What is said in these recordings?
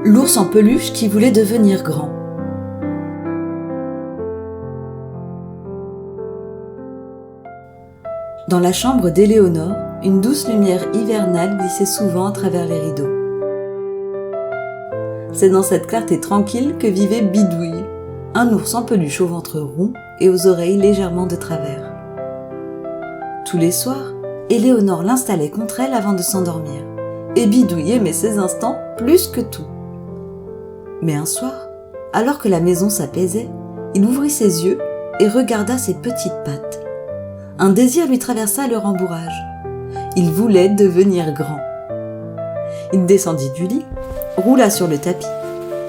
L'ours en peluche qui voulait devenir grand. Dans la chambre d'Éléonore, une douce lumière hivernale glissait souvent à travers les rideaux. C'est dans cette clarté tranquille que vivait Bidouille, un ours en peluche au ventre rond et aux oreilles légèrement de travers. Tous les soirs, Éléonore l'installait contre elle avant de s'endormir, et Bidouille aimait ces instants plus que tout. Mais un soir, alors que la maison s'apaisait, il ouvrit ses yeux et regarda ses petites pattes. Un désir lui traversa le rembourrage. Il voulait devenir grand. Il descendit du lit, roula sur le tapis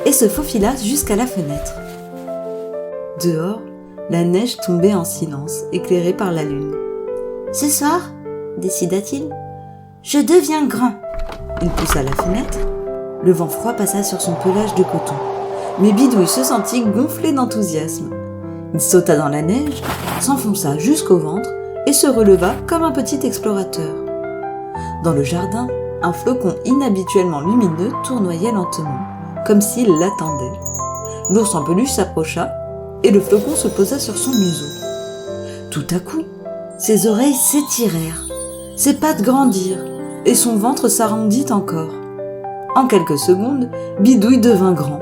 et se faufila jusqu'à la fenêtre. Dehors, la neige tombait en silence, éclairée par la lune. « Ce soir, décida-t-il, je deviens grand. » Il poussa la fenêtre. Le vent froid passa sur son pelage de coton. Mais Bidouille se sentit gonflé d'enthousiasme. Il sauta dans la neige, s'enfonça jusqu'au ventre et se releva comme un petit explorateur. Dans le jardin, un flocon inhabituellement lumineux tournoyait lentement, comme s'il l'attendait. L'ours en peluche s'approcha et le flocon se posa sur son museau. Tout à coup, ses oreilles s'étirèrent, ses pattes grandirent et son ventre s'arrondit encore. En quelques secondes, Bidouille devint grand.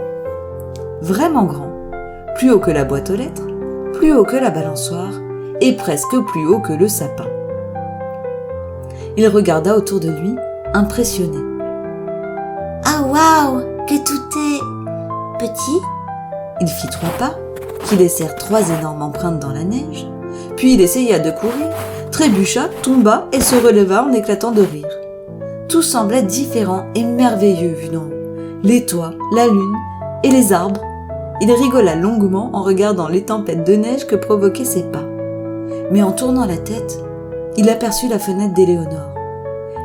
Vraiment grand. Plus haut que la boîte aux lettres, plus haut que la balançoire et presque plus haut que le sapin. Il regarda autour de lui, impressionné. « Ah waouh, que tout est petit !» Il fit 3 pas, qui laissèrent 3 énormes empreintes dans la neige, puis il essaya de courir, trébucha, tomba et se releva en éclatant de rire. Tout semblait différent et merveilleux vu d'en haut. Les toits, la lune et les arbres. Il rigola longuement en regardant les tempêtes de neige que provoquaient ses pas. Mais en tournant la tête, il aperçut la fenêtre d'Éléonore.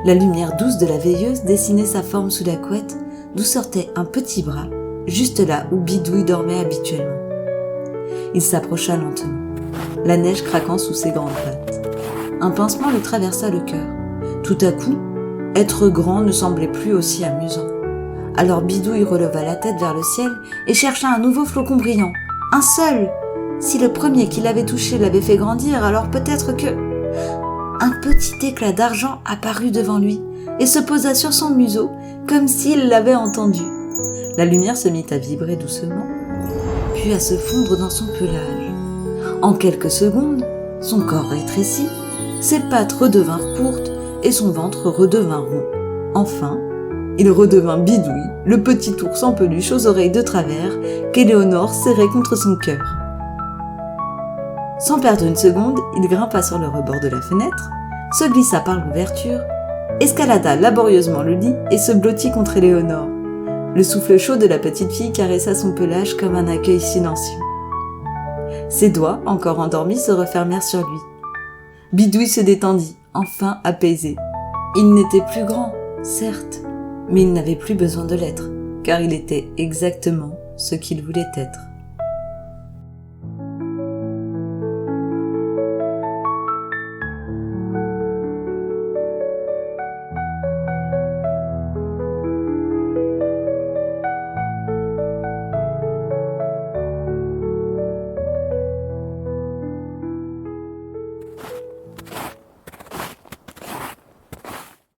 La lumière douce de la veilleuse dessinait sa forme sous la couette, d'où sortait un petit bras, juste là où Bidouille dormait habituellement. Il s'approcha lentement, la neige craquant sous ses grandes pattes. Un pincement lui traversa le cœur. Tout à coup, être grand ne semblait plus aussi amusant. Alors Bidouille releva la tête vers le ciel et chercha un nouveau flocon brillant. Un seul! Si le premier qui l'avait touché l'avait fait grandir, alors peut-être que... Un petit éclat d'argent apparut devant lui et se posa sur son museau comme s'il l'avait entendu. La lumière se mit à vibrer doucement, puis à se fondre dans son pelage. En quelques secondes, son corps rétrécit, ses pattes redevinrent courtes et son ventre redevint rond. Enfin, il redevint Bidouille, le petit ours en peluche aux oreilles de travers qu'Éléonore serrait contre son cœur. Sans perdre une seconde, il grimpa sur le rebord de la fenêtre, se glissa par l'ouverture, escalada laborieusement le lit et se blottit contre Éléonore. Le souffle chaud de la petite fille caressa son pelage comme un accueil silencieux. Ses doigts, encore endormis, se refermèrent sur lui. Bidouille se détendit, enfin apaisé. Il n'était plus grand, certes, mais il n'avait plus besoin de l'être, car il était exactement ce qu'il voulait être.